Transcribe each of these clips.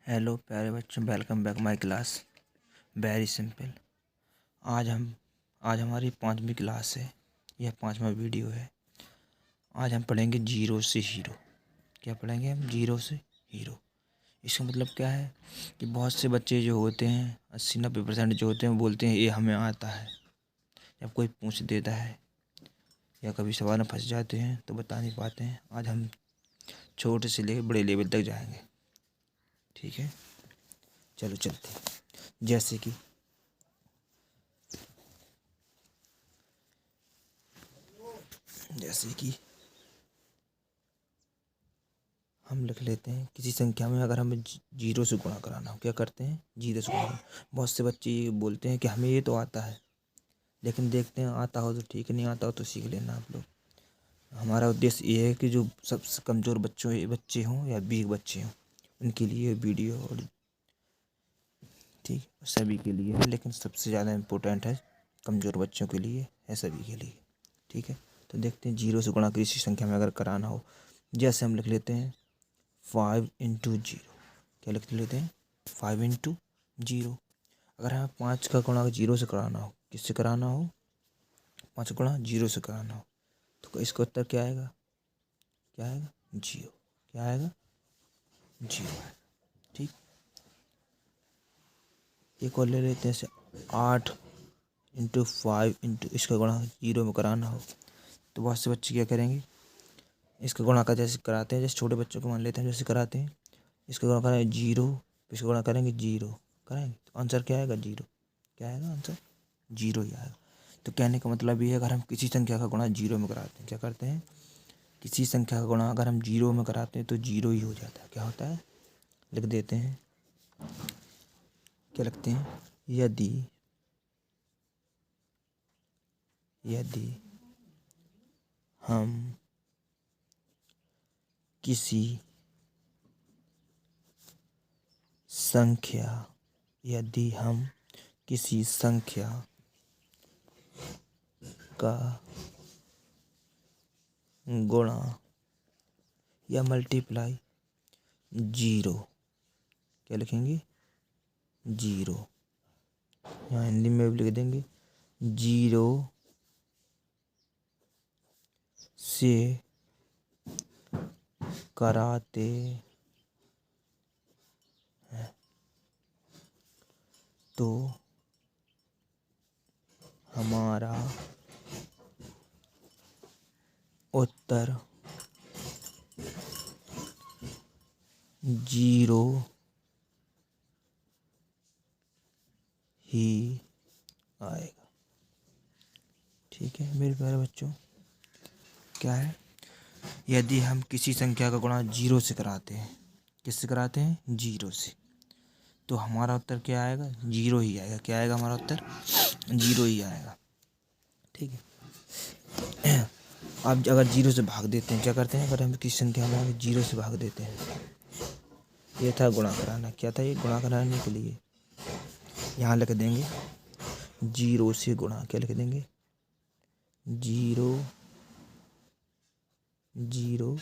Hello प्यारे बच्चों, welcome back my class. Very simple. आज हमारी 5वीं क्लास है। यह 5वां वीडियो है। आज हम पढ़ेंगे जीरो से हीरो। क्या पढ़ेंगे हम? जीरो से हीरो। इसका मतलब क्या है कि बहुत से बच्चे जो होते हैं 80-90% जो होते हैं वो बोलते हैं ये हमें आता है। जब कोई पूछ देता है या कभी सवाल में फंस जाते हैं तो बता नहीं पाते हैं। आज हम छोटे से लेकर बड़े लेवल तक जाएंगे। ठीक है, चलो चलते हैं। जैसे कि हम लिख लेते हैं किसी संख्या में अगर हमें जीरो से गुणा कराना हो, क्या करते हैं? जीरो से गुणा कराना। बहुत से बच्चे ये बोलते हैं कि हमें ये तो आता है, लेकिन देखते हैं आता हो तो ठीक, नहीं आता हो तो सीख लेना आप लोग। हमारा उद्देश्य ये है कि जो सबसे कमज़ोर बच्चे हों या वीक बच्चे हों उनके लिए वीडियो, और ठीक सभी के लिए है, लेकिन सबसे ज़्यादा इम्पोर्टेंट है कमज़ोर बच्चों के लिए, है सभी के लिए। ठीक है, तो देखते हैं जीरो से गुणा किसी संख्या में अगर कराना हो। जैसे हम लिख लेते हैं 5 × 0। क्या लिख लेते हैं? 5 × 0। अगर हमें 5 का गुणा जीरो से कराना हो, किससे कराना हो? 5 गुणा जीरो से कराना हो तो इसका उत्तर क्या आएगा? क्या आएगा? जीरो। क्या आएगा? जीरो। ठीक, एक और ले लेते हैं। 8 × 5 इसका गुणा जीरो में कराना हो तो बहुत से बच्चे क्या करेंगे, इसका गुणा का जैसे कराते हैं, जैसे छोटे बच्चों को मान लेते हैं जैसे कराते हैं, इसका गुणा करेंगे जीरो, इसका गुणा करेंगे जीरो, करेंगे तो आंसर क्या आएगा? जीरो। क्या आएगा? आंसर जीरो ही आएगा। तो कहने का मतलब ये है, अगर हम किसी संख्या का गुणा जीरो में कराते हैं, क्या करते हैं? किसी संख्या का गुणा अगर हम जीरो में कराते हैं तो जीरो ही हो जाता है। क्या होता है? लिख देते हैं। क्या लिखते हैं? यदि हम किसी संख्या यदि हम किसी संख्या का गुणा या मल्टीप्लाई जीरो, क्या लिखेंगे? जीरो। यहाँ हिंदी में भी लिख देंगे जीरो से कराते हैं तो हमारा उत्तर जीरो ही आएगा। ठीक है मेरे प्यारे बच्चों, क्या है? यदि हम किसी संख्या का गुणा जीरो से कराते हैं, किससे कराते हैं? जीरो से, तो हमारा उत्तर क्या आएगा? जीरो ही आएगा। क्या आएगा हमारा उत्तर? जीरो ही आएगा। ठीक है। अब अगर जीरो से भाग देते हैं, क्या करते हैं? अगर हम किसी संख्या में जीरो से भाग देते हैं, ये था गुणा कराना। क्या था ये? गुणा कराने के लिए यहाँ लिख देंगे जीरो से गुणा। क्या लिख देंगे? जीरो जीरो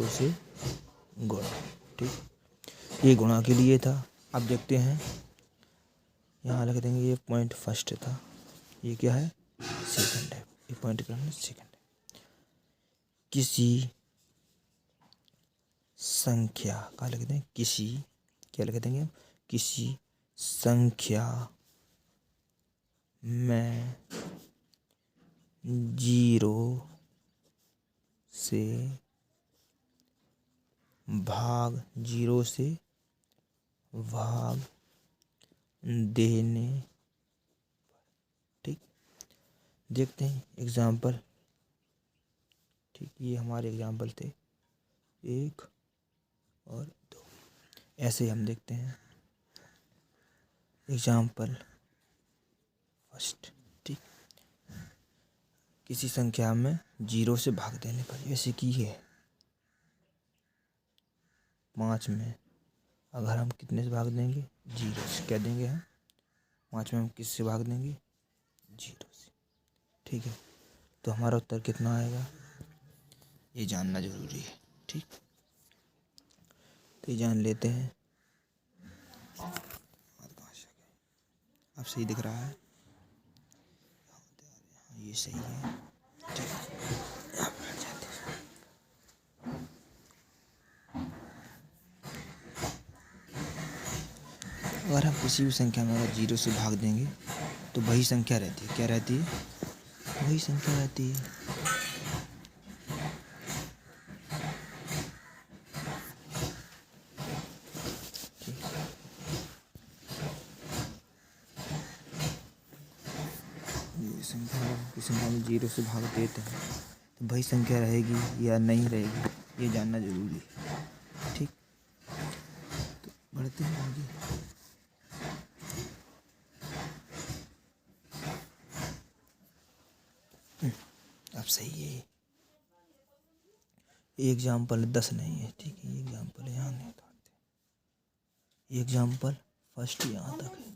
से गुणा। ठीक, ये गुणा के लिए था। अब देखते हैं, यहाँ लिख देंगे ये पॉइंट फर्स्ट था, ये क्या है? सेकंड है। ये पॉइंट क्या है? सेकंड है। किसी संख्या का लिख दें किसी, क्या लिख देंगे हम? किसी संख्या में जीरो से भाग देने। ठीक, देखते हैं एग्जाम्पल। ठीक, ये हमारे एग्जाम्पल थे 1 और 2। ऐसे ही हम देखते हैं एग्जाम्पल फर्स्ट। ठीक, किसी संख्या में जीरो से भाग देने पर, जैसे कि ये 5 में अगर हम कितने से भाग देंगे? जीरो से। क्या देंगे हम? 5 में हम किससे भाग देंगे? जीरो से। ठीक है, तो हमारा उत्तर कितना आएगा ये जानना जरूरी है। ठीक। तो ये जान लेते हैं। अब सही दिख रहा है, ये सही है। अगर हम किसी भी संख्या में अगर 0 से भाग देंगे तो वही संख्या रहती है। क्या रहती है? वही संख्या रहती है। ये संख्या किसी संख्या में 0 से भाग देते हैं तो वही संख्या रहेगी या नहीं रहेगी, ये जानना जरूरी है। ठीक, तो बढ़ते हैं आगे। अब सही है। एग्जाम्पल 10 नहीं है, ठीक है। एग्जाम्पल यहाँ नहीं उतारते। एग्जाम्पल फर्स्ट यहाँ तक है,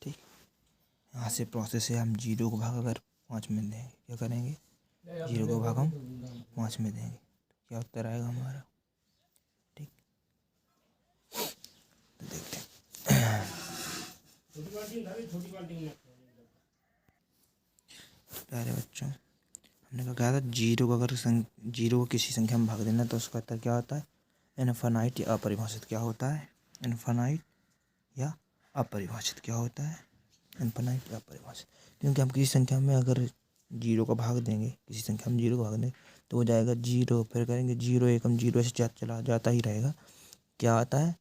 ठीक। यहाँ से प्रोसेस है, हम 0 को भाग अगर 5 में देंगे, क्या करेंगे? 0 को भाग हम 5 में देंगे, तो क्या उत्तर आएगा हमारा? ठीक, तो देखते हैं। प्यारे बच्चों, हमने कहा था 0 को अगर 0 को किसी संख्या में भाग देना तो उसका उत्तर क्या होता है? इनफाइनाइट या अपरिभाषित। क्या होता है? इनफाइनाइट या अपरिभाषित। क्या होता है? इनफाइनाइट या अपरिभाषित। क्योंकि हम किसी संख्या में अगर 0 को भाग देंगे, किसी संख्या में 0 को भाग देंगे तो हो जाएगा 0, फिर करेंगे 0 एकम 0 ऐसे चला जाता ही रहेगा। क्या आता है?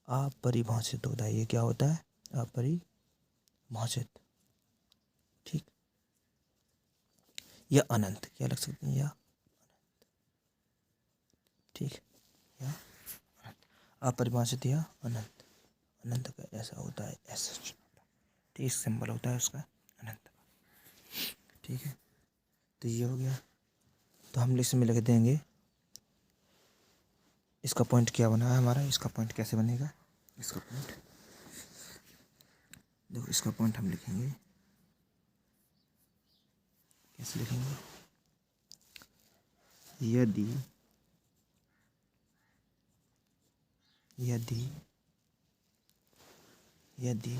अपरिभाषित होता है। ये क्या होता है? अपरिभाषित। ठीक, या अनंत, क्या लग सकते हैं? या अनंत, ठीक, या अपरिभाषित या अनंत। अनंत का ऐसा होता है, ऐसा, ठीक, सिंबल होता है उसका अनंत का। ठीक है, तो ये हो गया। तो हम इसमें लिख देंगे इसका पॉइंट क्या बना है हमारा। इसका पॉइंट कैसे बनेगा? इसका पॉइंट देखो, इसका पॉइंट हम लिखेंगे, कैसे लिखेंगे? यदि यदि यदि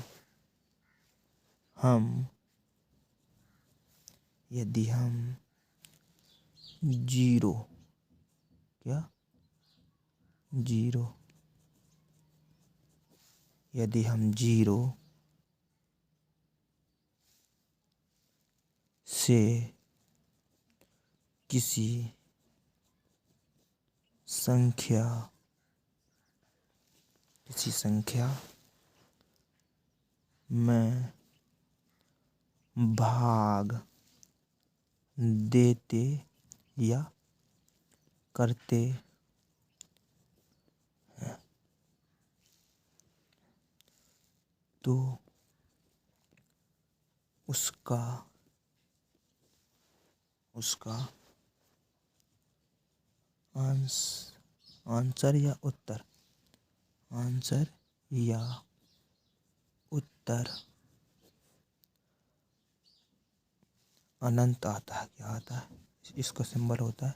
हम 0, क्या 0, यदि हम 0 से किसी संख्या में भाग देते या करते हैं तो उसका आंसर या उत्तर अनंत आता है। क्या आता है? इसका सिंबल होता है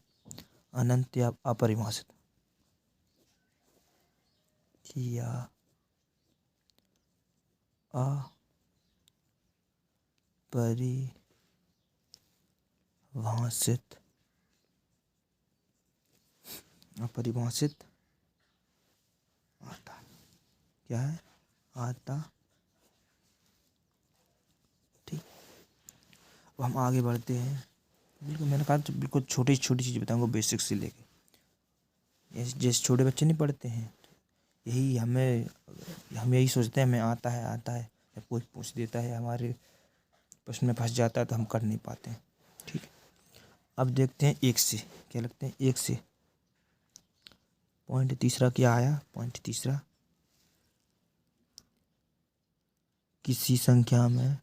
अनंत या अपरिभाषित, या अपरिभाषित आता। क्या है? आता। ठीक, अब हम आगे बढ़ते हैं। बिल्कुल, मैंने कहा तो बिल्कुल छोटी छोटी चीज़ बताऊंगा, बेसिक से लेके। जैसे छोटे बच्चे नहीं पढ़ते हैं, यही हम यही सोचते हैं हमें आता है। जब कोई पूछ देता है, हमारे प्रश्न में फंस जाता है तो हम कर नहीं पाते हैं। ठीक है, अब देखते हैं 1 से। क्या लगते हैं? 1 से पॉइंट तीसरा क्या आया? पॉइंट तीसरा, किसी संख्या में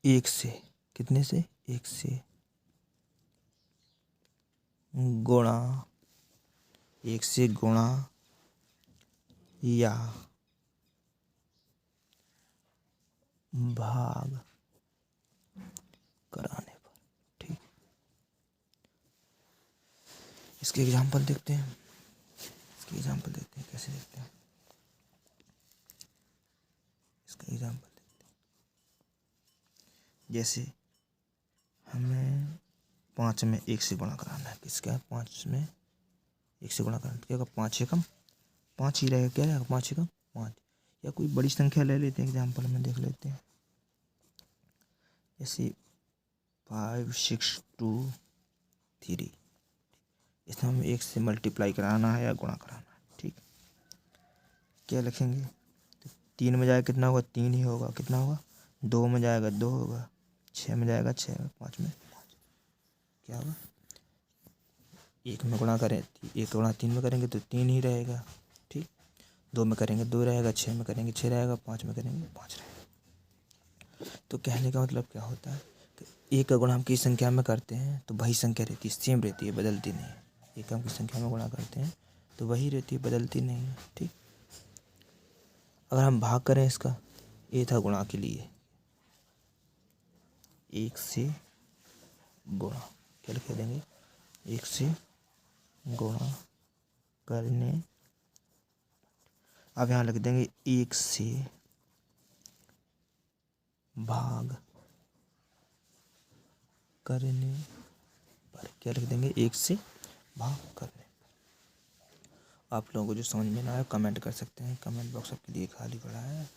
1 से, कितने से? 1 से गुणा, 1 से गुणा या भाग इसके एग्जाम्पल देखते हैं। कैसे देखते हैं इसका एग्जाम्पल देखते हैं। जैसे हमें 5 में 1 से गुणा कराना है। किसका? 5 में 1 से गुणा कराना है। क्या होगा? 5 एकम 5 ही रहेगा। क्या रहेगा? 5 एकम 5। या कोई बड़ी संख्या ले लेते हैं, एग्जाम्पल में देख लेते हैं। जैसे 5 6 2 3। इसमें हमें 1 से मल्टीप्लाई कराना है या गुणा कराना है। ठीक, क्या लिखेंगे? तो 3 में जाएगा कितना होगा? 3 ही होगा। कितना होगा? 2 में जाएगा 2 होगा। 6 में जाएगा 6 होगा। 5 में 5। क्या होगा? 1 में गुणा करें, 1 गुणा 3 में करेंगे तो 3 ही रहेगा। ठीक, 2 में करेंगे 2 रहेगा, 6 में करेंगे 6 रहेगा, 5 में करेंगे 5 रहेगा। तो कहने का मतलब क्या होता है कि 1 का गुणा हम किस संख्या में करते हैं तो वही संख्या रहती है, सेम रहती है, बदलती नहीं है। 1 हम किस संख्या में गुणा करते हैं तो वही रहती है, बदलती नहीं है। ठीक, अगर हम भाग करें इसका, ये था गुणा के लिए, 1 से गुणा, क्या लिख देंगे? 1 से गुणा करने। अब यहाँ लिख देंगे 1 से भाग करने पर। क्या लिख देंगे? 1 से भाग करने। आप लोगों को जो समझ में ना आए कमेंट कर सकते हैं, कमेंट बॉक्स आपके लिए खाली पड़ा है,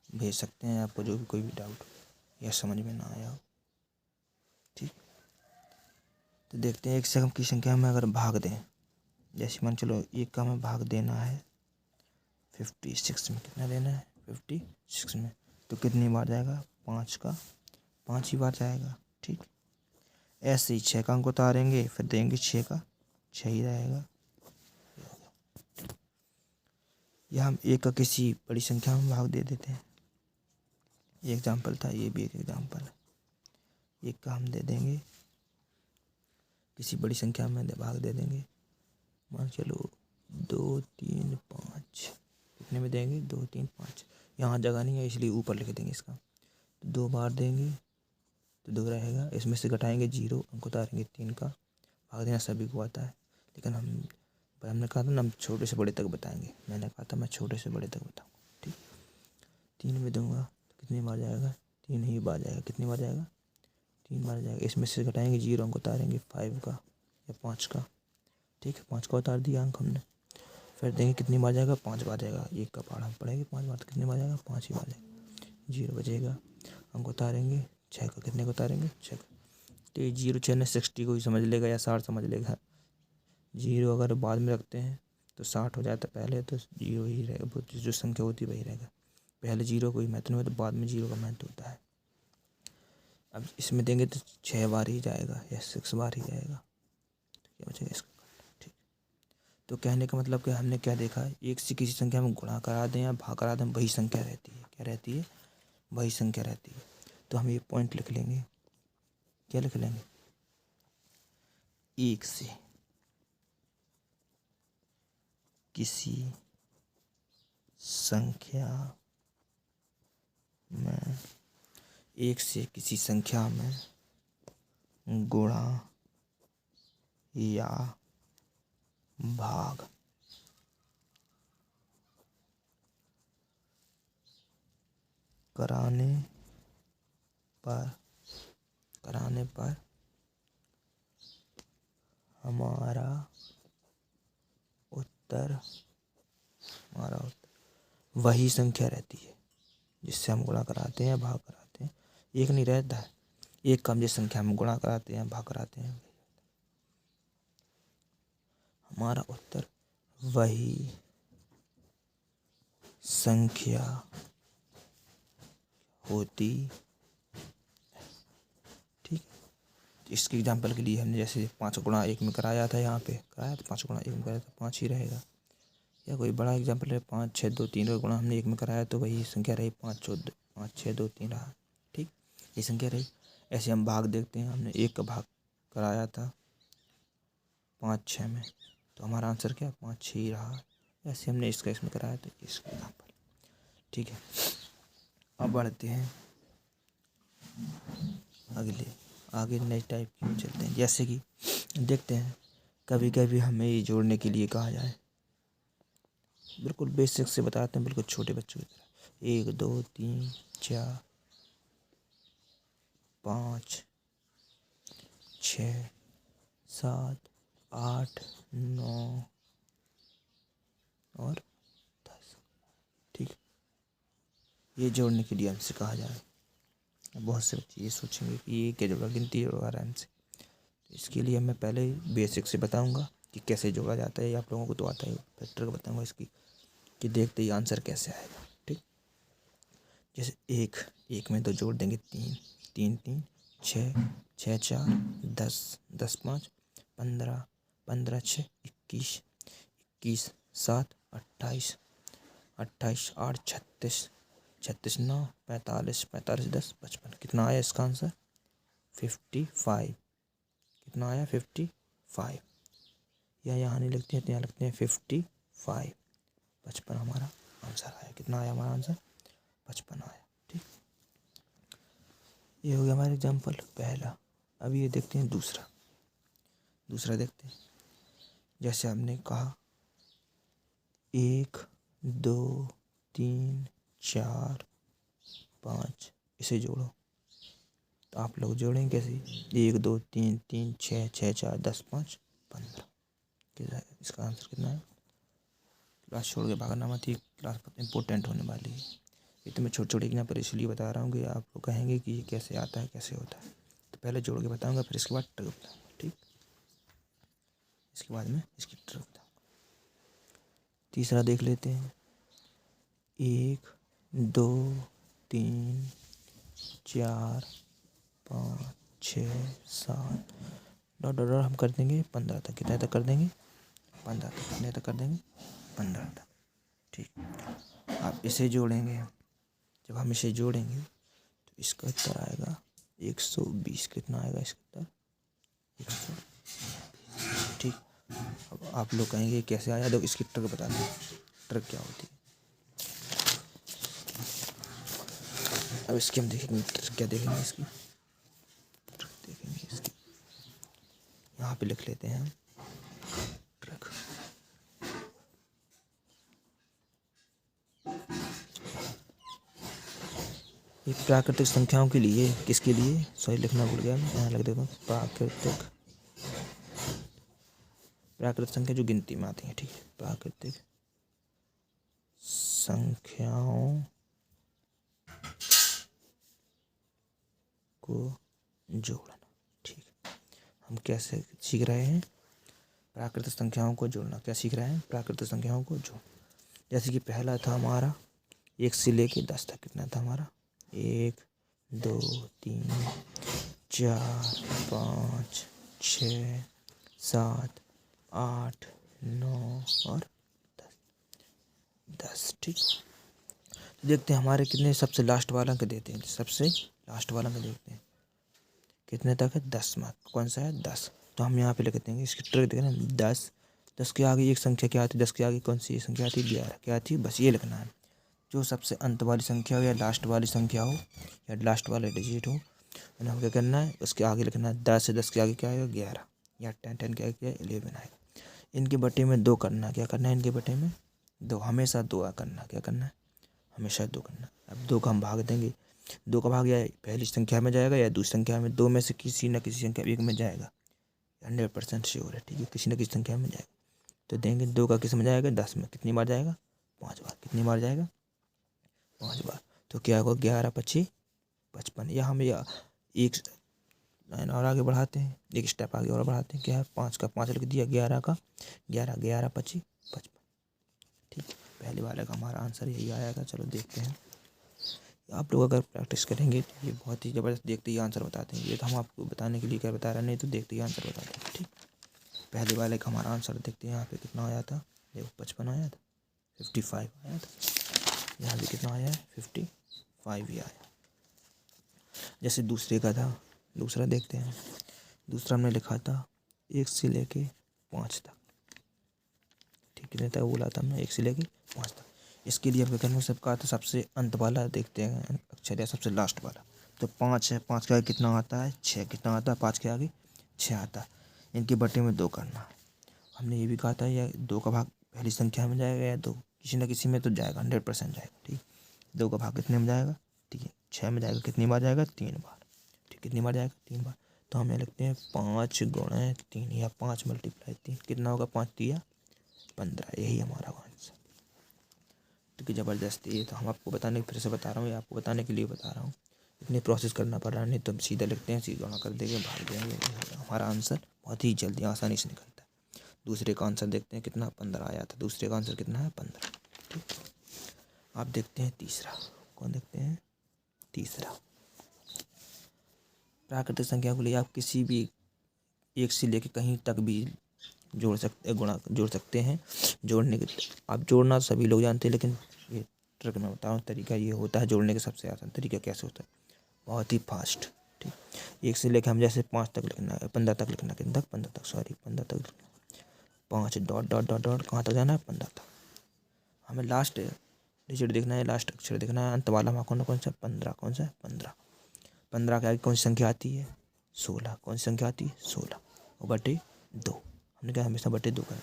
भेज सकते हैं आपको जो भी कोई भी डाउट या समझ में ना आया हो। ठीक, तो देखते हैं 1 से हम की संख्या में अगर भाग दें, जैसे मान चलो 1 का हमें भाग देना है 56 में। कितना देना है? 56 में। तो कितनी बार जाएगा? 5 का 5 ही बार जाएगा। ठीक, ऐसे ही 6 का अंक उतारेंगे, फिर देंगे 6 का 6 ही रहेगा। या हम 1 का किसी बड़ी संख्या में भाग दे देते हैं। ये एग्जाम्पल था, ये भी एक एग्जाम्पल है। 1 का हम दे देंगे किसी बड़ी संख्या में भाग दे देंगे, मान चलो 2 3 5। कितने में देंगे? 2 3 5। यहाँ जगह नहीं है इसलिए ऊपर लिख देंगे इसका। तो 2 बार देंगे तो 2 रहेगा, इसमें से घटाएंगे 0, अंक उतारेंगे 3 का। भाग देना सभी को आता है, लेकिन हमने कहा था ना हम छोटे से बड़े तक बताएंगे। मैंने कहा था मैं छोटे से बड़े तक बताऊँगा। ठीक, 3 में दूंगा तो कितनी बार जाएगा? 3 ही बार जाएगा। कितनी बार जाएगा? 3 बार जाएगा। इसमें से घटाएंगे 0, अंक उतारेंगे 5 का या 5 का। ठीक है, 5 का उतार दिया अंक हमने। फिर देंगे कितनी बार जाएगा? 5 बार जाएगा। 1 का पहाड़ हम पढ़ेंगे 5 बार, तो कितनी बार जाएगा? 5 ही बार जाएगा। 0 बचेगा, अंक उतारेंगे 6 का। कितने को उतारेंगे? 6 का। तो ये 0 6 ने 60 को ही समझ लेगा या 60 समझ लेगा। 0 अगर बाद में रखते हैं तो 60 हो जाता है, पहले तो 0 ही रहेगा। जो संख्या होती है वही रहेगा, पहले 0 कोई महत्व नहीं होता, बाद में 0 का महत्व होता है। अब इसमें देंगे तो 6 बार ही जाएगा या 6 बार ही जाएगा। तो क्या बचेगा इसका? ठीक, तो कहने का मतलब कि हमने क्या देखा? 1 से किसी संख्या में गुणा करा दें या भाग करा दें, वही संख्या रहती है। क्या रहती है? वही संख्या रहती है। तो हम ये पॉइंट लिख लेंगे। क्या लिख लेंगे? 1 से किसी संख्या में 1 से किसी संख्या में गुणा या भाग कराने पर हमारा उत्तर वही संख्या रहती है जिससे हम गुणा कराते हैं, भाग कराते हैं। एक नहीं रहता है, एक कम जिस संख्या में गुणा कराते हैं, भाग कराते हैं, हमारा उत्तर वही संख्या होती। ठीक, इसके एग्जाम्पल के लिए हमने जैसे 5 गुणा 1 में कराया था, यहाँ पे कराया तो 5 गुणा 1 में कराया तो 5 ही रहेगा। या कोई बड़ा एग्जाम्पल है 5 6 2 3 का गुणा हमने 1 में कराया तो वही संख्या रही 5 6 2 3 रहा। ठीक, ये संख्या रही। ऐसे हम भाग देखते हैं, हमने 1 का भाग कराया था 5 6 में, तो हमारा आंसर क्या? 5 6 ही रहा। ऐसे हमने इसका इसमें कराया तो इसका एग्जाम्पल। ठीक है, अब बढ़ते हैं आगे नए टाइप की चलते हैं। जैसे कि देखते हैं कभी कभी हमें ये जोड़ने के लिए कहा जाए, बिल्कुल बेसिक से बताते हैं, बिल्कुल छोटे बच्चों की तरह। 1 2 3 4 5 6 7 8 9 और 10। ठीक, ये जोड़ने के लिए हमसे कहा जाए। बहुत से बच्चे ये सोचेंगे कि ये क्या जोड़ा, गिनती जोड़ा रहा है हमसे। तो इसके लिए मैं पहले बेसिक से बताऊंगा कि कैसे जोड़ा जाता है। आप लोगों को तो आता है, फैक्टर को बताऊंगा इसकी कि देखते ही आंसर कैसे आएगा। ठीक, जैसे एक में तो जोड़ देंगे 3 3 3 6 6 4 10 10 5 15 15 6 21 21 7 28 28 8 36 36 9 45 45 10 55। कितना आया इसका आंसर? 55। कितना आया? 55। या यहाँ नहीं लिखते हैं तो यहाँ लिखते हैं 55। 55 हमारा आंसर आया। कितना आया हमारा आंसर? 55 आया। ठीक, ये हो गया हमारा एग्जाम्पल पहला। अब ये देखते हैं दूसरा देखते हैं। जैसे हमने कहा 1 2 3 4 5, इसे जोड़ो। तो आप लोग जोड़ेंगे कैसे? 1 2 3 3 6 6 4 10 5 15। इसका आंसर कितना है? क्लास छोड़ के भागना मत, ही क्लास इंपॉर्टेंट होने वाली है। ये तो मैं छोटे छोटे एग्जाम्पल इसलिए बता रहा हूँ कि आप लोग कहेंगे कि ये कैसे आता है, कैसे होता है। तो पहले जोड़ के बताऊँगा, फिर इसके बाद ट्रिक बताऊँगा। ठीक, इसके बाद में इसकी ट्रिक बताऊँगा। तीसरा देख लेते हैं। 1 2 3 4 5 6 7 डॉट डॉट डॉट हम कर देंगे 15 तक। कितने तक कर देंगे? 15 तक। कितने तक कर देंगे? 15 तक। ठीक, आप इसे जोड़ेंगे। जब हम इसे जोड़ेंगे तो इसका उत्तर आएगा 120। कितना आएगा इसका उत्तर? 120। ठीक, अब आप लोग कहेंगे कैसे आया? तो इसकी ट्रिक बता दें, ट्रिक क्या होती है। अब इसकी हम देखेंगे ट्रिक क्या देखेंगे, इसकी ट्रिक देखेंगे इसकी। यहाँ पे लिख लेते हैं ट्रिक। ये प्राकृतिक संख्याओं के लिए, किसके लिए? सॉरी लिखना भूल गया मैं, यहाँ लिख देता हूँ प्राकृतिक संख्या जो गिनती में आती है। ठीक है, प्राकृतिक संख्याओं को जोड़ना। ठीक, हम कैसे सीख रहे हैं? प्राकृतिक संख्याओं को जोड़ना। क्या सीख रहे हैं? प्राकृतिक संख्याओं को जोड़। जैसे कि पहला था हमारा 1 से लेके 10 तक। कितना था हमारा? 1 2 3 4 5 6 7 8 9 और 10। ठीक, तो देखते हैं हमारे कितने सबसे लास्ट वाला अंक देते हैं। सबसे लास्ट वाला अंक देखते हैं कितने तक है? 10 मार्क। कौन सा है? 10। तो हम यहाँ पे लिख देंगे, इसकी ट्रिक देखें ना। 10 के आगे एक संख्या क्या आती है? 10 के आगे कौन सी संख्या आती है? 11। क्या आती है? बस ये लिखना है। जो सबसे अंत वाली संख्या हो या लास्ट वाली संख्या हो या लास्ट वाला डिजिट हो, उन्हें क्या करना है? उसके आगे लिखना है 10 है। 10 के आगे क्या आएगा? 11। या 10 के आगे क्या? 11 आएगा। इनके बटे में 2 करना। क्या करना है? इनके बटे में 2, हमेशा 2 करना। क्या करना है? हमेशा 2 करना। अब 2 का हम भाग देंगे। 2 का भाग या पहली संख्या में जाएगा या दूसरी संख्या में। 2 में से किसी न किसी संख्या एक में जाएगा। 100% श्योर है। ठीक है, किसी न किसी संख्या में जाएगा। तो देंगे 2 का किस में जाएगा? 10 में। कितनी बार जाएगा? 5 बार। कितनी बार जाएगा? 5 बार। तो क्या होगा? 11 25 55। या हम या एक लाइन और आगे बढ़ाते हैं, एक स्टेप आगे और बढ़ाते हैं। क्या है? 5 का 5 लिख दिया, 11 का 11, 11 25 55। ठीक, पहले वाले का हमारा आंसर यही आएगा। चलो देखते हैं। आप लोग अगर प्रैक्टिस करेंगे तो ये बहुत ही ज़बरदस्त देखते ही आंसर बताते हैं। ये तो हम आपको बताने के लिए क्या बता रहे हैं, नहीं तो देखते ही आंसर बताते हैं। ठीक, पहले वाले का हमारा आंसर देखते हैं। यहाँ पे कितना आया था? देखो 55 आया था, 55 आया था। यहाँ भी कितना आया है? 55 ही आया। जैसे दूसरे का था, दूसरा देखते हैं। दूसरा हमने लिखा था 1 से लेके 5 तक। ठीक, कितने तक बोला था हमने? 1 से लेके 5 तक। इसके लिए क्या करना? सबका तो सबसे अंत वाला देखते हैं अक्षर या सबसे लास्ट वाला। तो 5 है, 5 के आगे कितना आता है? 6। कितना आता है 5 के आगे? 6 आता है। इनके बटे में 2 करना। हमने ये भी कहा था या 2 का भाग पहली संख्या में जाएगा या 2 किसी न किसी में तो जाएगा, 100% जाएगा। ठीक, 2 का भाग कितने में जाएगा? 3, 6 में जाएगा। कितनी बार जाएगा? 3 बार। ठीक, कितनी बार जाएगा? 3 बार। तो हमें लिखते हैं 5 गुणे 3 या 5 मल्टीप्लाई 3 कितना होगा? 5 3 15। यही हमारा आंसर। तो कि ज़बरदस्ती है, तो हम आपको बताने फिर से बता रहा हूँ, या आपको बताने के लिए बता रहा हूँ, इतनी प्रोसेस करना पड़ रहा है। नहीं तो हम सीधा लिखते हैं, सीधा कर देंगे, भाग देंगे, हमारा आंसर बहुत ही जल्दी आसानी से निकलता है। दूसरे का आंसर देखते हैं कितना? 15 आया था। दूसरे का आंसर कितना है? 15। ठीक, आप देखते हैं तीसरा। कौन देखते हैं? तीसरा। प्राकृतिक संख्या को लिए आप किसी भी एक से लेकर कहीं तक भी जोड़ सकते, गुणा जोड़ सकते हैं। जोड़ने के आप जोड़ना सभी लोग जानते हैं, लेकिन ये ट्रिक मैं बताऊँ तरीका ये होता है जोड़ने का सबसे आसान तरीका कैसे होता है, बहुत ही फास्ट। ठीक, एक से लेकर हम जैसे 5 तक लिखना है, 15 तक लिखना, कितने तक? 15 तक, सॉरी 15 तक लिखना। 5 डॉट डॉट डॉट डॉट कहाँ तक जाना है? 15 तक। हमें लास्ट डिजिट देखना है, लास्ट अक्षर देखना है, अंत वाला हमारा कौन सा? 15। कौन सा है? 15। 15 के आगे कौन सी संख्या आती है? 16। कौन सी संख्या आती है? 16 और बटे 2। हमने कहा हमेशा बटे 2 करें।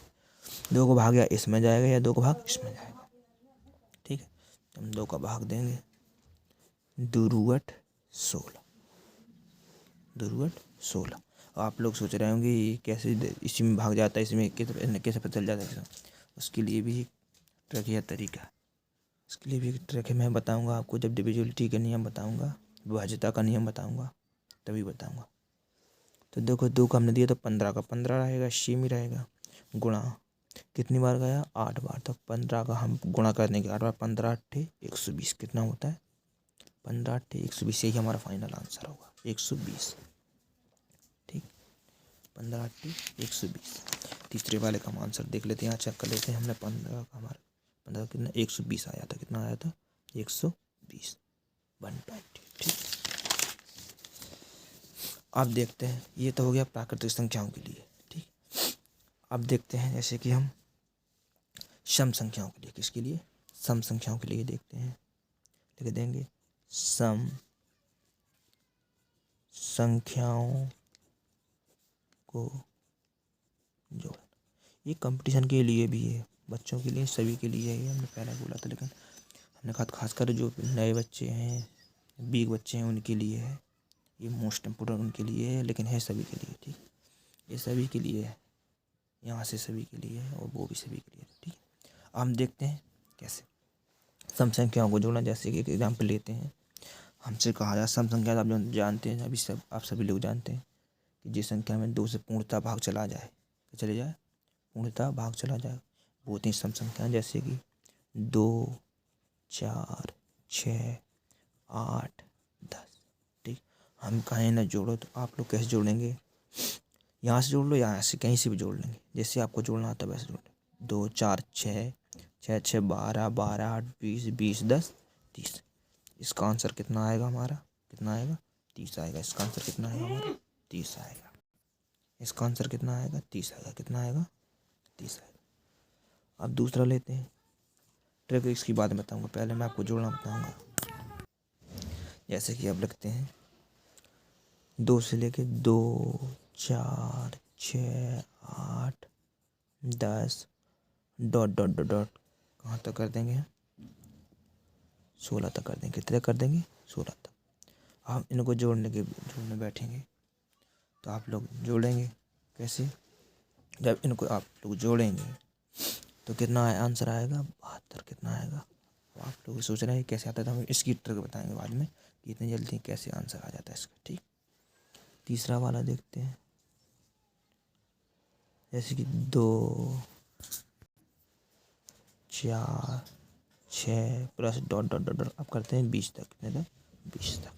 2 को भाग या इसमें जाएगा या 2 को भाग इसमें जाएगा। ठीक है, तो हम 2 का भाग देंगे। 2 रूट 16। 2 रूट 16। आप लोग सोच रहे होंगे ये कैसे इसी में भाग जाता है, इसमें कैसे पता चल जाता है? उसके लिए भी एक ट्रिक या तरीका है। इसके लिए भी एक ट्रिक है, मैं बताऊंगा आपको जब डिविजिबिलिटी का नियम बताऊंगा, विभाज्यता का नियम बताऊंगा, तभी बताऊंगा। तो देखो 2 का हमने दिया तो 15 का 15 रहेगा, सेम ही रहेगा। गुणा कितनी बार गया? 8 बार। तो 15 का हम गुणा कर देंगे 8 बार। 15 8 120 कितना होता है? 15 8 120। यही हमारा फाइनल आंसर होगा, 120। ठीक, 15 8 120। तीसरे वाले का हम आंसर देख लेते हैं, यहाँ चेक कर लेते हैं। हमने 15 का हमारा 15 कितना? 120 आया था। कितना आया था? 120 120। ठीक, अब देखते हैं, ये तो हो गया प्राकृतिक संख्याओं के लिए। ठीक, अब देखते हैं जैसे कि हम सम संख्याओं के लिए, किसके लिए? सम संख्याओं के लिए देखते हैं। लिख देंगे सम संख्याओं को जोड़। ये कंपटीशन के लिए भी है, बच्चों के लिए, सभी के लिए है। ये हमने पहले बोला था, लेकिन हमने कहा खासकर जो नए बच्चे हैं, वीक बच्चे हैं, उनके लिए है ये, मोस्ट इम्पोर्टेंट उनके लिए है, लेकिन है सभी के लिए। ठीक, ये सभी के लिए है, यहाँ से सभी के लिए है और वो भी सभी के लिए है। ठीक, हम देखते हैं कैसे सम संख्याओं को जोड़ना। जैसे कि एक एग्जाम्पल लेते हैं, हमसे कहा जाए सम संख्या, आप जानते हैं, अभी सब आप सभी लोग जानते हैं कि जिस संख्या में 2 से पूर्णतः भाग चला जाए, चले जाए, पूर्णतः भाग चला जाए, वो होती सम संख्याएं। जैसे कि 2 4 6 8 10। ठीक, हम कहें ना जोड़ो, तो आप लोग कैसे जोड़ेंगे? यहाँ से जोड़ लो, यहाँ से कहीं से भी जोड़ लेंगे, जैसे आपको जोड़ना आता है वैसे जोड़ लो। 2 4 6 6 6 12 12 8 20 20 10 30। इसका आंसर कितना आएगा हमारा? कितना आएगा? 30 आएगा। इसका आंसर कितना आएगा हमारा? 30 आएगा। इसका आंसर कितना आएगा? 30 आएगा। कितना आएगा? 30 आएगा। अब दूसरा लेते हैं, ट्रिक इसकी बाद में बताऊंगा, पहले मैं आपको जोड़ना बताऊंगा। जैसे कि अब लिखते हैं 2 से लेके 2 4 6 8 10 डॉट डॉट डॉट डॉट कहाँ तक कर देंगे? 16 तक कर देंगे। कितने कर देंगे? 16 तक। हम इनको जोड़ने बैठेंगे, तो आप लोग जोड़ेंगे कैसे? जब इनको आप लोग जोड़ेंगे तो कितना आंसर आएगा? 72। कितना आएगा? आप लोग सोच रहे हैं कैसे आता था, हम इसकी ट्रिक बताएंगे बाद में कि इतनी जल्दी कैसे आंसर आ जाता है इसका। ठीक, तीसरा वाला देखते हैं। जैसे कि 2 4 6 plus dot dot dot dot, अब करते हैं 20 तक। कितने तक? 20 तक।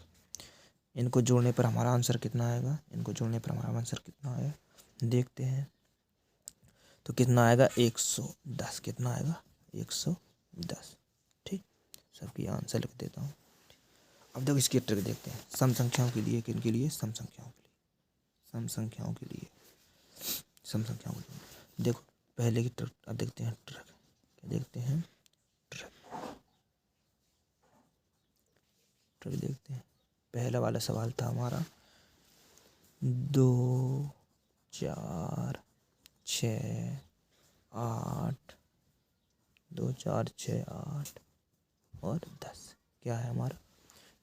इनको जोड़ने पर हमारा आंसर कितना आएगा? इनको जोड़ने पर हमारा आंसर कितना आएगा देखते हैं। तो कितना आएगा? 110। कितना आएगा? 110। ठीक, सबकी आंसर लिख देता हूँ। अब देखो इसकी ट्रिक देखते हैं सम संख्याओं के लिए। किन के लिए? सम संख्याओं के लिए। सम संख्याओं के लिए, सम संख्याओं के लिए। देखो पहले की ट्रिक, अब देखते हैं ट्रिक। क्या देखते हैं? ट्रिक। ट्रिक देखते हैं। पहला वाला सवाल था हमारा 2 4 6 8, 2 4 6 8 और 10। क्या है हमारा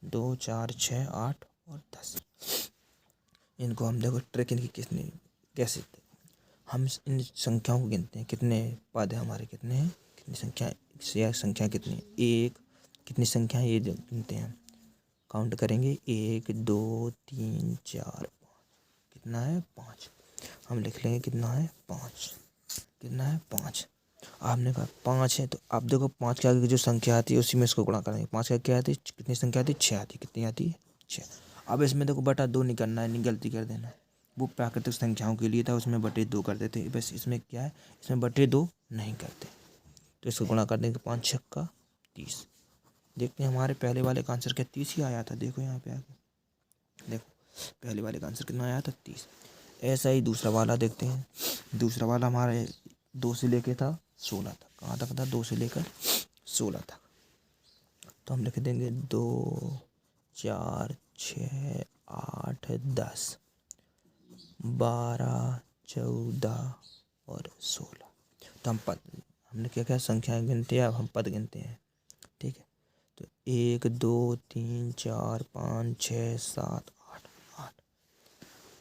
2 4 6 8 और 10। इनको हम देखो ट्रिक इनकी कितनी कैसे हम इन संख्याओं को गिनते हैं। कितने पद है हमारे, कितने हैं, कितनी संख्या से संख्या कितनी है, एक कितनी संख्या है ये गिनते हैं। काउंट करेंगे 1 2 3 4 5। कितना है 5। हम लिख लेंगे कितना है 5। कितना है 5। आपने कहा 5 है तो आप देखो 5 के आगे जो संख्या आती है उसी में इसको गुणा करेंगे। 5 का क्या आती है, कितनी संख्या आती है 6 आती है। कितनी आती है 6। अब इसमें देखो बटा 2 नहीं करना है, नहीं गलती कर देना है। वो प्राकृतिक संख्याओं के लिए था, उसमें बटे 2 कर देते। बस इसमें क्या है, इसमें बटे 2 नहीं करते। तो इसको गुणा कर देंगे 5 छक्का 30। देखते हैं हमारे पहले वाले का आंसर क्या 30 ही आया था। देखो यहाँ पे आके देखो पहले वाले का आंसर कितना आया था 30। ऐसा ही दूसरा वाला देखते हैं। दूसरा वाला हमारे 2 से लेके था 16 तक। कहाँ तक था 2 से लेकर 16 तक। तो हम लिख देंगे 2 4 6 8 10 12 14 और 16। तो हमने क्या क्या संख्याएं गिनते हैं, अब हम पद गिनते हैं। ठीक है, तो 1 2 3 4 5 6 7 8 8।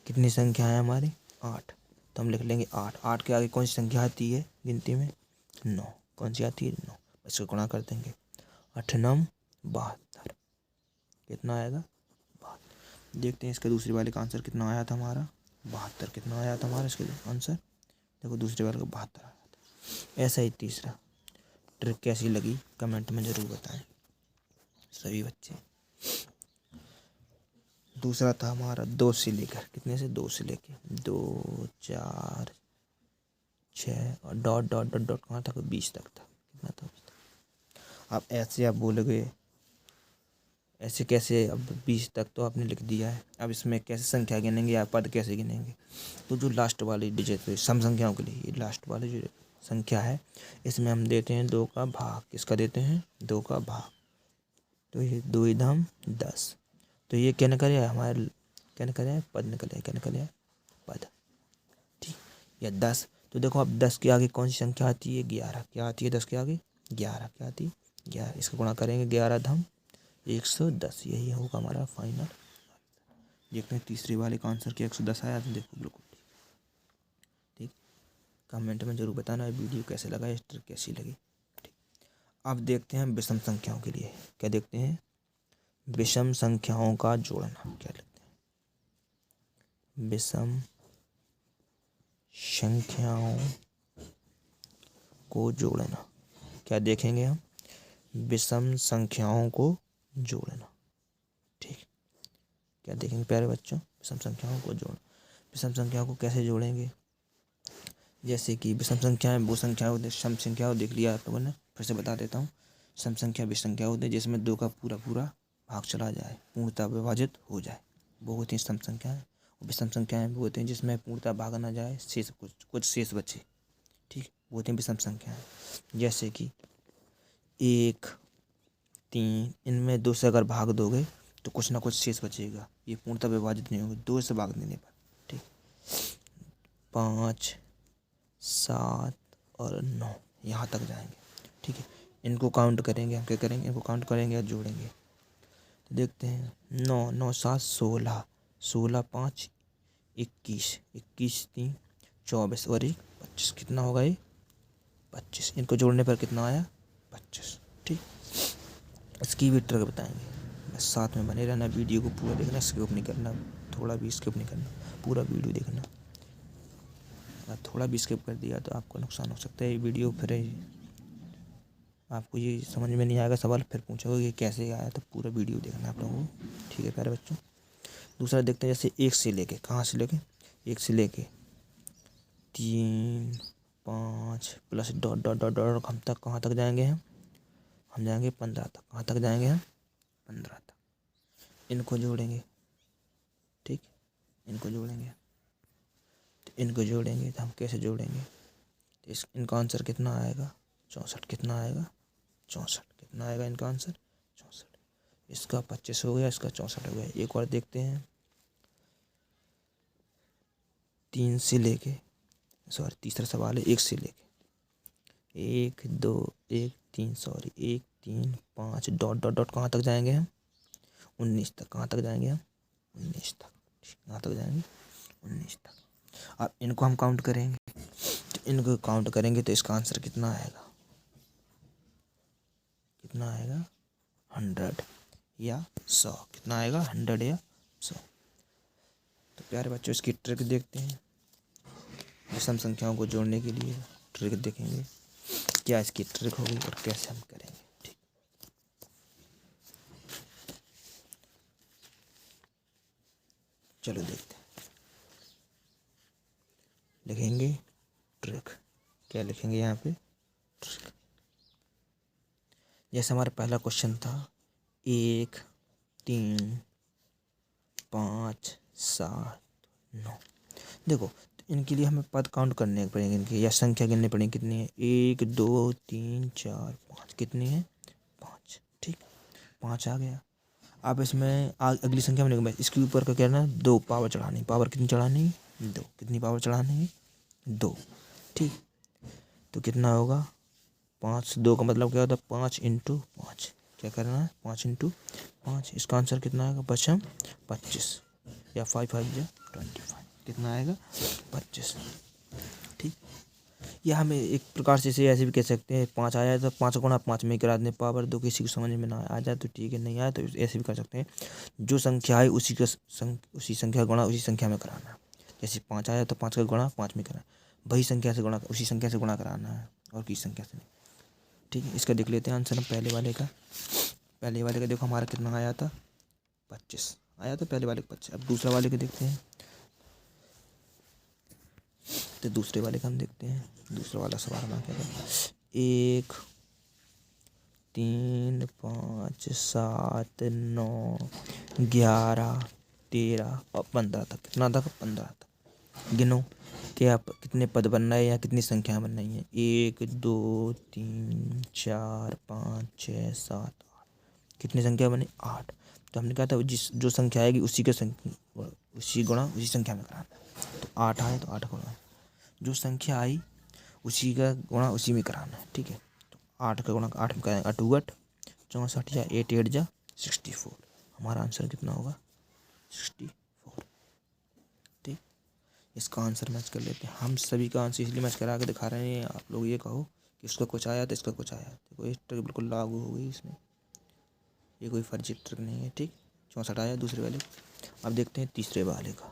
कितनी संख्या है हमारी 8। तो हम लिख लेंगे 8। 8 के आगे कौन सी संख्या आती है गिनती में 9। कौन सी आती है 9। इसको गुणा कर देंगे 8 9 72। कितना आएगा 72। देखते हैं इसके दूसरे वाले का आंसर कितना आया था हमारा 72। कितना आया था हमारा इसके आंसर, देखो दूसरे वाले का 72 आया था। ऐसा ही तीसरा ट्रिक कैसी लगी कमेंट में ज़रूर बताएं सभी बच्चे। दूसरा था हमारा 2 से लेकर, कितने से 2 से लेकर 2 4 6 और डॉट डॉट डॉट डॉट कहाँ तक 20 तक था। कितना था 20 तक। अब ऐसे आप बोलोगे ऐसे कैसे, अब 20 तक तो आपने लिख दिया है, अब इसमें कैसे संख्या गिनेंगे या पद कैसे गिनेंगे। तो जो लास्ट वाली डिजिट सम संख्याओं के लिए ये लास्ट वाली जो संख्या है इसमें हम देते हैं 2 का भाग। किसका देते हैं 2 का भाग। तो ये 2 धाम 10। तो ये क्या निकल आया हमारे, क्या निकल आया पद निकल आया। क्या निकल आया पद। ठीक, या 10। तो देखो अब 10 के आगे कौन सी संख्या आती है 11। क्या आती है 10 के आगे 11। क्या आती है 11। इसका गुणा करेंगे 11 धाम 110। यही होगा हमारा फाइनल। देखते हैं तीसरे वाले का आंसर क्या 110 आया। तो देखो बिल्कुल ठीक। कमेंट में जरूर बताना वीडियो कैसे लगा, इस ट्रिक कैसी लगी। ठीक, अब देखते हैं विषम संख्याओं के लिए। क्या देखते हैं विषम संख्याओं का जोड़ना। क्या लिखते हैं विषम संख्याओं को जोड़ना। क्या देखेंगे हम विषम संख्याओं को जोड़ना। ठीक, क्या देखेंगे प्यारे बच्चों विषम संख्याओं को जोड़ना। विषम संख्याओं को कैसे जोड़ेंगे, जैसे कि विषम संख्याएं वो संख्या होती है, सम संख्या देख लिया आप लोगों ने, फिर से बता देता हूँ। सम संख्या विषम संख्या होती है जिसमें 2 का पूरा पूरा भाग चला जाए, पूर्णतः विभाजित हो जाए, वो होती हैं सम संख्याएं। और विषम संख्याएं वो होती हैं जिसमें पूर्णतः भागा ना जाए, शेष कुछ शेष बचे। ठीक, वो होती हैं विषम संख्याएं। जैसे कि 1 3, इनमें 2 से अगर भाग दोगे तो कुछ ना कुछ शेष बचेगा, ये पूर्णतः विभाजित नहीं होंगे 2 से भाग देने पर। ठीक, 5 7 और 9 यहाँ तक जाएंगे। ठीक है, इनको काउंट करेंगे, हम क्या करेंगे इनको काउंट करेंगे और जोड़ेंगे। तो देखते हैं 9 9 7 16 16 5 21 21 3 24 और 1 25। कितना होगा ये 25। इनको जोड़ने पर कितना आया 25। ठीक, इसकी भी ट्रिक बताएंगे। बस साथ में बने रहना, वीडियो को पूरा देखना, स्किप नहीं करना, थोड़ा भी स्किप नहीं करना, पूरा वीडियो देखना। अगर थोड़ा भी स्किप कर दिया तो आपको नुकसान हो सकता है। ये वीडियो फिर आपको ये समझ में नहीं आएगा, सवाल फिर पूछोगे कि कैसे आया, तो पूरा वीडियो देखना आप लोगों को। ठीक है प्यारे बच्चों। दूसरा देखते हैं जैसे 1 से लेके, कहाँ से लेके 1 से लेके 3 5 plus dot dot dot dot हम तक कहाँ तक जाएंगे हम जाएंगे 15 तक। कहाँ तक जाएंगे हम 15 तक। इनको जोड़ेंगे। ठीक, इनको जोड़ेंगे। तो इनको जोड़ेंगे तो हम कैसे जोड़ेंगे, तो इनका आंसर कितना आएगा 64। कितना आएगा 64। कितना आएगा इनका आंसर 64। इसका 25 हो गया, इसका 64 हो गया। एक और देखते हैं 3 से लेके, सॉरी तीसरा सवाल है 1 से लेके 1 2 1 3 सॉरी 1 3 5 डॉट डॉट डॉट कहाँ तक जाएंगे हम? 19 तक। कहाँ तक जाएंगे हम? 19 तक। कहाँ तक जाएंगे? 19 तक। अब इनको हम काउंट करेंगे, तो इनको काउंट करेंगे तो इसका आंसर कितना आएगा? कितना आएगा? 100 या 100। कितना आएगा? 100 या 100। तो प्यारे बच्चों, इसकी ट्रिक देखते हैं। विषम संख्याओं को जोड़ने के लिए ट्रिक देखेंगे, क्या इसकी ट्रिक होगी और कैसे हम करेंगे। ठीक, चलो देखते हैं। लिखेंगे ट्रिक। क्या लिखेंगे यहाँ पे? ट्रिक। जैसे हमारा पहला क्वेश्चन था 1 3 5 7 9। देखो, इनके लिए हमें पद काउंट करने पड़ेंगे, इनकी या संख्या गिननी पड़ेगी। कितनी है? 1 2 3 4 5। कितनी है? 5। ठीक, 5 आ गया। अब इसमें अगली संख्या में इसके ऊपर का क्या ना, 2 पावर चढ़ानी। पावर कितनी चढ़ानी? 2। कितनी पावर चढ़ानी है? 2। ठीक, तो कितना होगा? 5। 2 का मतलब क्या होता है? 5 × 5। क्या करना है? 5 × 5। इसका आंसर कितना आएगा? बच्चम 25 या 5 5 या 25। कितना आएगा? 25। ठीक, या हमें एक प्रकार से इसे ऐसे भी कह सकते हैं, 5 आया तो 5 गुणा 5 में करा दें पावर 2। किसी को समझ में ना आ जाए तो ठीक है, नहीं आया तो ऐसे भी कर सकते हैं। जो संख्या है उसी का उसी संख्या गुणा उसी संख्या में कराना है। जैसे 5 आया तो 5 का गुणा 5 में कराना, वही संख्या से गुणा उसी संख्या से गुणा कराना है और किसी संख्या से नहीं। ठीक है, इसका देख लेते हैं आंसर हम पहले वाले का। पहले वाले का देखो हमारा कितना आया था? 25 आया था पहले वाले का 25। अब दूसरा वाले का देखते हैं, तो दूसरे वाले का हम देखते हैं। दूसरा वाला सवाल हमारा क्या था? 1 3 5 7 9 11 13 और 15 तक। कितना तक? 15 तक। गिनो क्या कितने पद बन रहे हैं या कितनी संख्या बन रही है? 1 2 3 4 5 6 7 8। कितनी संख्या बनी? 8। तो हमने कहा था जो संख्या आएगी उसी के उसी गुणा उसी संख्या में कराना। तो 8 आए तो 8 गुणा, जो संख्या आई उसी का गुणा उसी में कराना है। ठीक है, तो 8 का गुणा 8 में कराएंगे। 8 8 64 या 8 8 जा 64। हमारा आंसर कितना होगा? 64। ठीक, इसका आंसर मैच कर लेते हैं। हम सभी का आंसर इसलिए मैच करा के दिखा रहे हैं, आप लोग ये कहो कि इसका कुछ आया तो इसका कुछ आया। देखो इस ट्रिक बिल्कुल लागू हो गई इसमें, ये कोई फर्जी ट्रिक नहीं है। ठीक, 64 आया दूसरे वाले। अब देखते हैं तीसरे वाले का।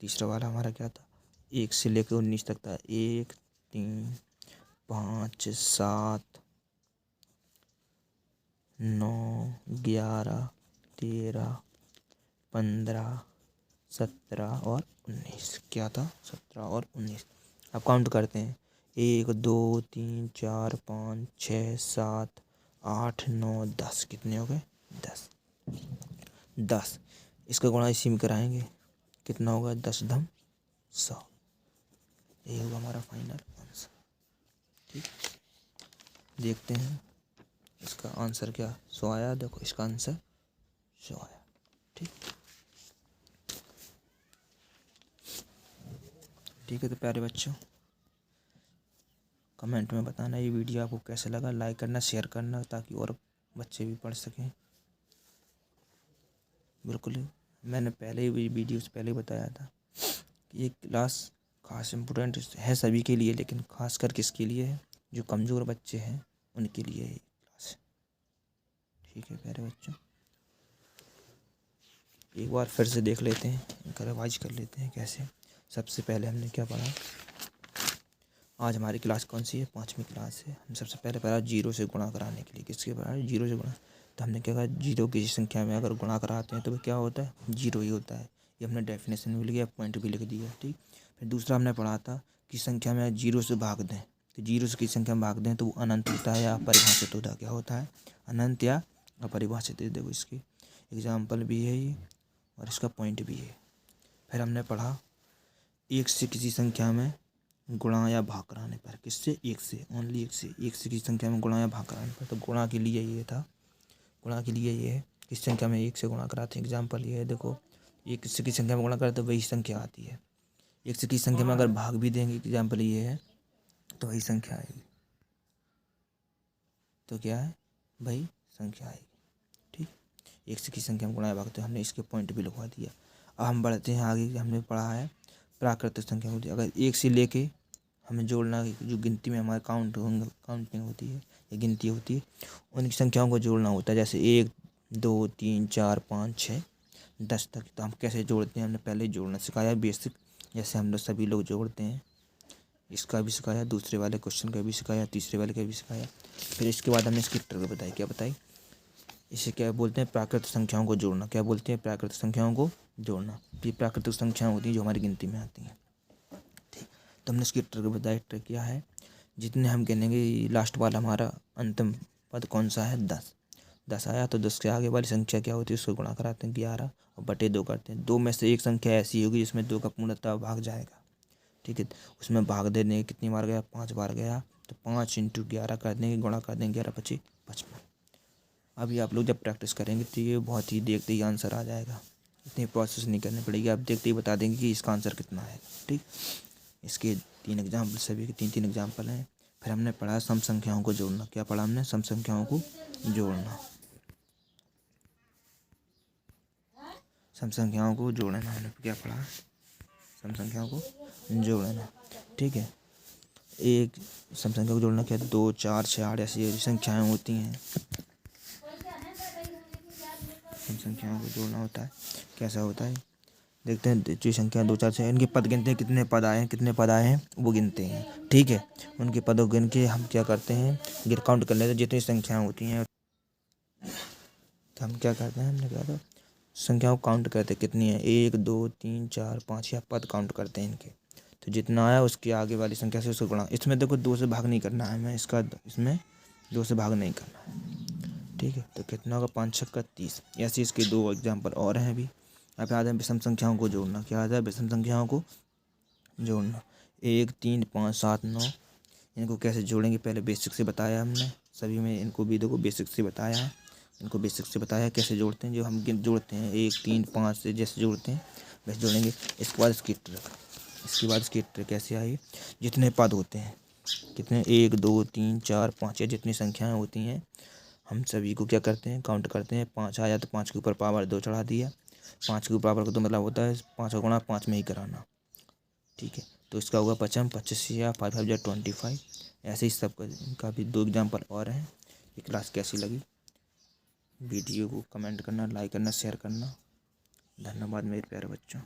तीसरा वाला हमारा क्या था? 1 से लेकर 19 तक था। 1 3 5 7 9 11 13 15 17 और 19। क्या था? 17 और 19। अब काउंट करते हैं। 1 2 3 4 5 6 7 8 9 10। कितने हो गए? 10। 10 इसका गुणा इसी में कराएंगे। कितना होगा? 10 × 100। ये होगा हमारा फाइनल आंसर। ठीक, देखते हैं इसका आंसर क्या 100 आया। देखो इसका आंसर 100 आया। ठीक, ठीक है। तो प्यारे बच्चों, कमेंट में बताना ये वीडियो आपको कैसे लगा। लाइक करना, शेयर करना, ताकि और बच्चे भी पढ़ सकें। बिल्कुल, मैंने पहले भी वीडियो से पहले बताया था कि ये क्लास खास इम्पोर्टेंट है सभी के लिए, लेकिन खासकर किसके लिए है? जो कमज़ोर बच्चे हैं उनके लिए ये क्लास है। ठीक है प्यारे बच्चों, एक बार फिर से देख लेते हैं, इनका रिवाइज कर लेते हैं कैसे। सबसे पहले हमने क्या पढ़ा? आज हमारी क्लास कौन सी है? 5वीं क्लास है। हम सबसे पहले पढ़ा 0 से गुणा कराने के लिए। किसके पढ़ा? 0 से गुणा। तो हमने क्या कहा? 0 किसी संख्या में अगर गुणा कराते हैं तो क्या होता है? 0 ही होता है। ये हमने डेफिनेशन भी लिख दिया, पॉइंट भी लिख दिया। ठीक, फिर दूसरा हमने पढ़ा था कि संख्या में 0 से भाग दें, तो 0 से किसी संख्या में भाग दें तो वो अनंत होता है या अपरिभाषित होता है। क्या होता है? अनंत या अपरिभाषित। देखो इसकी एग्जाम्पल भी है ये और इसका पॉइंट भी है। फिर हमने पढ़ा 1 से किसी संख्या में गुणा या भाग कराने पर। किससे? 1 से, ओनली 1 से। 1 से किसी संख्या में गुणा या भाग कराने पर। तो गुणा के लिए ये था, गुणा के लिए ये है किस संख्या में 1 से गुणा कराते हैं। एग्जाम्पल ये है, देखो 1 से किसी संख्या में गुणा करते तो वही संख्या आती है। 1 से किसी संख्या में अगर भाग भी देंगे, एग्जाम्पल ये है तो वही संख्या आएगी। तो क्या है, वही संख्या आएगी। ठीक, एक से की संख्या में गुणा भाग, तो हमने इसके पॉइंट भी लिखवा दिया। अब हम बढ़ते हैं आगे। हमने पढ़ा है प्राकृतिक संख्या होती है, अगर एक से लेके हमें जोड़ना, जो गिनती में हमारे काउंटिंग होती है या गिनती होती है, उनकी संख्याओं को जोड़ना होता है। जैसे 1 2 3 4 5 6 10 तक। तो हम कैसे जोड़ते हैं, हमने पहले जोड़ना सिखाया बेसिक, जैसे हम लोग सभी लोग जोड़ते हैं। इसका भी सिखाया, दूसरे वाले क्वेश्चन का भी सिखाया, तीसरे वाले का भी सिखाया। फिर इसके बाद हमने इसकी ट्रिक बताई। क्या बताई, इसे क्या बोलते हैं, प्राकृतिक संख्याओं को जोड़ना। क्या बोलते हैं, प्राकृतिक संख्याओं को जोड़ना। ये प्राकृतिक संख्याएं होती हैं जो हमारी गिनती में आती हैं। ठीक, तो हमने इसकी ट्रिक बताई। ट्रिक क्या है, जितने हम गिनेंगे, लास्ट वाला हमारा अंतिम पद कौन सा है, 10। 10 आया तो 10 के आगे वाली संख्या क्या होती है, उसको गुणा कराते हैं 11 और बटे 2 करते हैं। 2 में से एक संख्या ऐसी होगी जिसमें 2 का पूर्णतः भाग जाएगा। ठीक है, उसमें भाग देने कितनी बार गया, 5 बार गया, तो 5 × 11 कर देंगे, गुणा कर देंगे, 11 × 5 = 55। अभी आप लोग जब प्रैक्टिस करेंगे तो ये बहुत ही देखते ही आंसर आ जाएगा, इतनी प्रोसेस नहीं करनी पड़ेगी। आप देखते ही बता देंगे कि इसका आंसर कितना है। ठीक, इसके 3 एग्जाम्पल, सभी के 3-3 एग्जाम्पल हैं। फिर हमने पढ़ा सम संख्याओं को जोड़ना। क्या पढ़ा हमने, सम संख्याओं को जोड़ना। सम संख्याओं को जोड़ना हमने क्या पढ़ा, सम संख्याओं को जोड़ना। ठीक है, एक सम संख्या को जोड़ना क्या, 2 4 6 8 ऐसी संख्याएं होती हैं। सम संख्याओं को जोड़ना होता है, कैसा होता है, देखते हैं। जो संख्या 2 4 6, इनके पद गिनते हैं, कितने पद आए हैं, कितने पद आए हैं वो गिनते हैं। ठीक है, उनके पदों को गिन के हम क्या करते हैं, काउंट कर लेते हैं जितनी संख्याएं होती हैं। तो हम क्या करते हैं, हमने कहा था संख्याओं को काउंट करते हैं कितनी है, 1 2 3 4 5, या पद काउंट करते हैं इनके। तो जितना आया उसके आगे वाली संख्या से उसको गुणा। इसमें देखो 2 से भाग नहीं करना है हमें, इसमें 2 से भाग नहीं करना है। ठीक है, तो कितना होगा, 5 × 6 = 30। ऐसे इसके 2 एग्जाम्पल और हैं अभी। अब आते हैं विषम संख्याओं को जोड़ना। क्या आता है, विषम संख्याओं को जोड़ना। 1 3 5 7 9, इनको कैसे जोड़ेंगे, पहले बेसिक से बताया हमने। सभी में इनको भी देखो बेसिक से बताया है, इनको बेसिक से बताया कैसे जोड़ते हैं। जो हम जोड़ते हैं 1 3 5 से जैसे जोड़ते हैं वैसे जोड़ेंगे। इसके बाद इसकी ट्रिक कैसे आई, जितने पद होते हैं, कितने 1 2 3 4 5 या जितनी संख्याएं होती हैं, हम सभी को क्या करते हैं, काउंट करते हैं। 5 आया तो 5 के ऊपर पावर 2 चढ़ा दिया। 5 के पावर का तो मतलब होता है 5 का गुणा 5 में ही कराना। ठीक है, तो इसका होगा 55 25 या 5 5 = 25। ऐसे ही सब का भी 2 एग्जाम्पल और हैं। ये क्लास कैसी लगी, वीडियो को कमेंट करना, लाइक करना, शेयर करना। धन्यवाद मेरे प्यारे बच्चों।